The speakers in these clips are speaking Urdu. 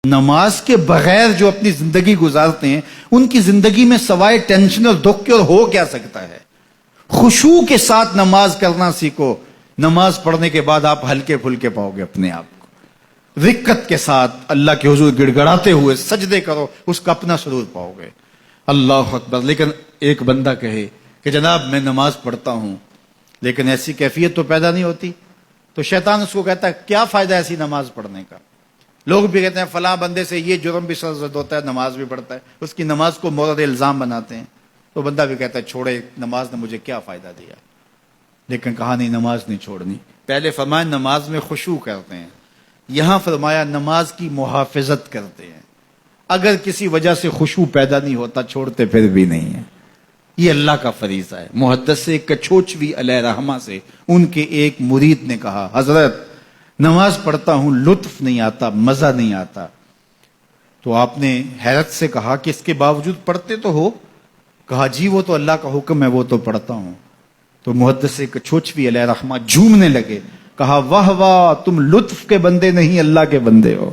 نماز کے بغیر جو اپنی زندگی گزارتے ہیں ان کی زندگی میں سوائے ٹینشن اور دکھ کے اور ہو کیا سکتا ہے؟ خشوع کے ساتھ نماز کرنا سیکھو. نماز پڑھنے کے بعد آپ ہلکے پھلکے پاؤ گے اپنے آپ کو. رقت کے ساتھ اللہ کے حضور گڑ گڑاتے ہوئے سجدے کرو, اس کا اپنا سرور پاؤ گے. اللہ اکبر. لیکن ایک بندہ کہے کہ جناب میں نماز پڑھتا ہوں لیکن ایسی کیفیت تو پیدا نہیں ہوتی, تو شیطان اس کو کہتا ہے کیا فائدہ ایسی نماز پڑھنے کا؟ لوگ بھی کہتے ہیں فلاں بندے سے یہ جرم بھی سرزد ہوتا ہے, نماز بھی پڑھتا ہے, اس کی نماز کو مورد الزام بناتے ہیں. تو بندہ بھی کہتا ہے چھوڑے, نماز نے مجھے کیا فائدہ دیا. لیکن کہا نہیں, نماز نہیں چھوڑنی. پہلے فرمایا نماز میں خشوع کرتے ہیں, یہاں فرمایا نماز کی محافظت کرتے ہیں. اگر کسی وجہ سے خشوع پیدا نہیں ہوتا چھوڑتے پھر بھی نہیں ہے. یہ اللہ کا فریضہ ہے. محدث کچھوچوی علیہ رحمہ سے ان کے ایک مرید نے کہا حضرت نماز پڑھتا ہوں لطف نہیں آتا, مزہ نہیں آتا. تو آپ نے حیرت سے کہا کہ اس کے باوجود پڑھتے تو ہو؟ کہا جی وہ تو اللہ کا حکم ہے, وہ تو پڑھتا ہوں. تو محدث کچھوچوی علیہ رحمہ جھومنے لگے, کہا واہ واہ, تم لطف کے بندے نہیں اللہ کے بندے ہو.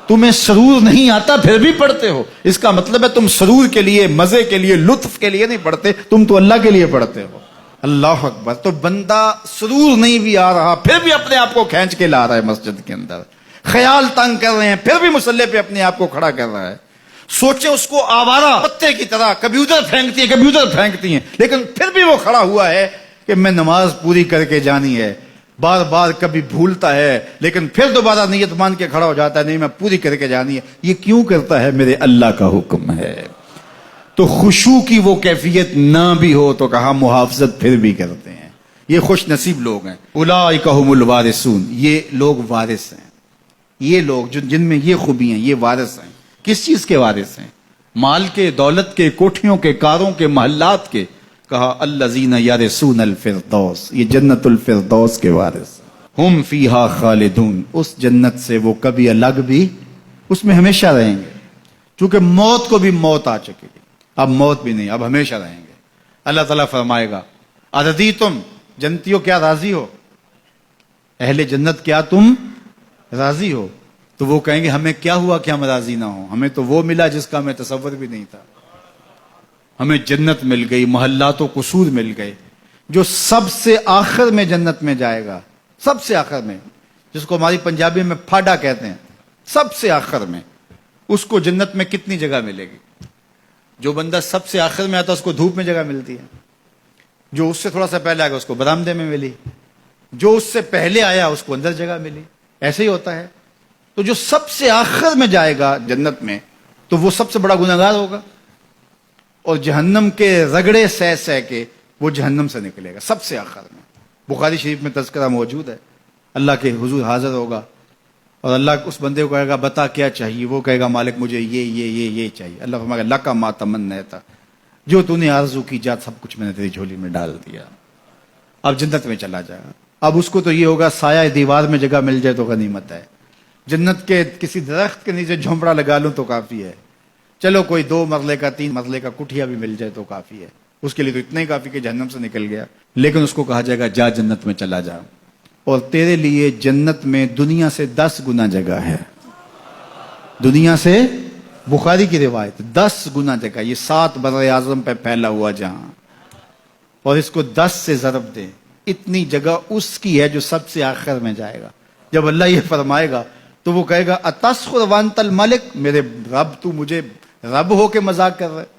تمہیں سرور نہیں آتا پھر بھی پڑھتے ہو, اس کا مطلب ہے تم سرور کے لیے, مزے کے لیے, لطف کے لیے نہیں پڑھتے, تم تو اللہ کے لیے پڑھتے ہو. اللہ اکبر. تو بندہ سرور نہیں بھی آ رہا پھر بھی اپنے آپ کو کھینچ کے لا رہا ہے مسجد کے اندر. خیال تنگ کر رہے ہیں پھر بھی مصلی پہ اپنے آپ کو کھڑا کر رہا ہے. سوچے اس کو آوارہ پتے کی طرح کبھی ادھر پھینکتی ہیں کبھی ادھر پھینکتی ہیں, لیکن پھر بھی وہ کھڑا ہوا ہے کہ میں نماز پوری کر کے جانی ہے. بار بار کبھی بھولتا ہے لیکن پھر دوبارہ نیت مان کے کھڑا ہو جاتا ہے, نہیں میں پوری کر کے جانی ہے. یہ کیوں کرتا ہے؟ میرے اللہ کا حکم ہے. تو خشوع کی وہ کیفیت نہ بھی ہو تو کہا محافظت پھر بھی کرتے ہیں. یہ خوش نصیب لوگ ہیں. اولئک هم الوارثون, یہ لوگ وارث ہیں. یہ لوگ جن میں یہ خوبی ہیں یہ وارث ہیں. کس چیز کے وارث ہیں؟ مال کے, دولت کے, کوٹھیوں کے, کاروں کے, محلات کے. کہا الذین یرثون الفردوس, یہ جنت الفردوس کے وارث. ہم فیہا خالدون, اس جنت سے وہ کبھی الگ بھی اس میں ہمیشہ رہیں گے. چونکہ موت کو بھی موت آ چکے گی, اب موت بھی نہیں, اب ہمیشہ رہیں گے. اللہ تعالیٰ فرمائے گا اَرَضِیتُم, جنتیوں کیا راضی ہو؟ اہل جنت کیا تم راضی ہو؟ تو وہ کہیں گے ہمیں کیا ہوا کہ ہم راضی نہ ہوں, ہمیں تو وہ ملا جس کا ہمیں تصور بھی نہیں تھا. ہمیں جنت مل گئی, محلات و قصور مل گئے. جو سب سے آخر میں جنت میں جائے گا, سب سے آخر میں, جس کو ہماری پنجابی میں پھاڑا کہتے ہیں, سب سے آخر میں, اس کو جنت میں کتنی جگہ ملے گی؟ جو بندہ سب سے آخر میں آتا ہے اس کو دھوپ میں جگہ ملتی ہے, جو اس سے تھوڑا سا پہلے آئے گا اس کو برآمدے میں ملی, جو اس سے پہلے آیا اس کو اندر جگہ ملی. ایسے ہی ہوتا ہے. تو جو سب سے آخر میں جائے گا جنت میں تو وہ سب سے بڑا گناہگار ہوگا, اور جہنم کے رگڑے سہ سہ کے وہ جہنم سے نکلے گا سب سے آخر میں. بخاری شریف میں تذکرہ موجود ہے. اللہ کے حضور حاضر ہوگا اور اللہ اس بندے کو کہے گا بتا کیا چاہیے؟ وہ کہے گا مالک مجھے یہ چاہیے. اللہ فرمائے گا لکا ما تمنیت, جو تو نے آرزو کی جات سب کچھ میں نے تیری جھولی میں ڈال دیا, اب جنت میں چلا جائے گا. اب اس کو تو یہ ہوگا سایہ دیوار میں جگہ مل جائے تو غنیمت ہے, جنت کے کسی درخت کے نیچے جھونپڑا لگا لوں تو کافی ہے, چلو کوئی 2 مرلے کا 3 مرلے کا کٹھیا بھی مل جائے تو کافی ہے. اس کے لیے تو اتنا ہی کافی کہ جہنم سے نکل گیا. لیکن اس کو کہا جائے گا جا جنت میں چلا جا, اور تیرے لیے جنت میں دنیا سے 10 گنا جگہ ہے. دنیا سے, بخاری کی روایت, 10 گنا جگہ. یہ 7 بر اعظم پہ پھیلا ہوا جہاں, اور اس کو 10 سے ضرب دے, اتنی جگہ اس کی ہے جو سب سے آخر میں جائے گا. جب اللہ یہ فرمائے گا تو وہ کہے گا اتسخر وانت الملک, میرے رب تو مجھے رب ہو کے مذاق کر رہا ہے,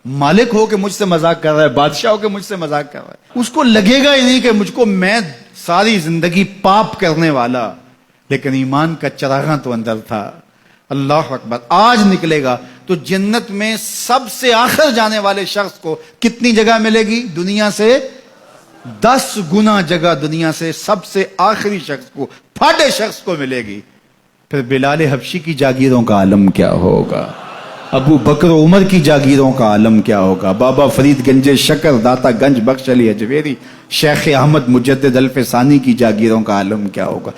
مالک ہو کے مجھ سے مذاق کر رہا ہے, بادشاہ ہو کے مجھ سے مذاق کر رہا ہے. اس کو لگے گا ہی نہیں کہ مجھ کو, میں ساری زندگی پاپ کرنے والا لیکن ایمان کا چراغاں تو اندر تھا. اللہ اکبر. آج نکلے گا تو جنت میں سب سے آخر جانے والے شخص کو کتنی جگہ ملے گی؟ دنیا سے 10 گنا جگہ دنیا سے سب سے آخری شخص کو, پھاٹے شخص کو ملے گی. پھر بلال حبشی کی جاگیروں کا عالم کیا ہوگا؟ ابو بکر عمر کی جاگیروں کا عالم کیا ہوگا؟ بابا فرید گنج شکر, داتا گنج بخش علی اجویری, شیخ احمد مجدد الفسانی کی جاگیروں کا عالم کیا ہوگا؟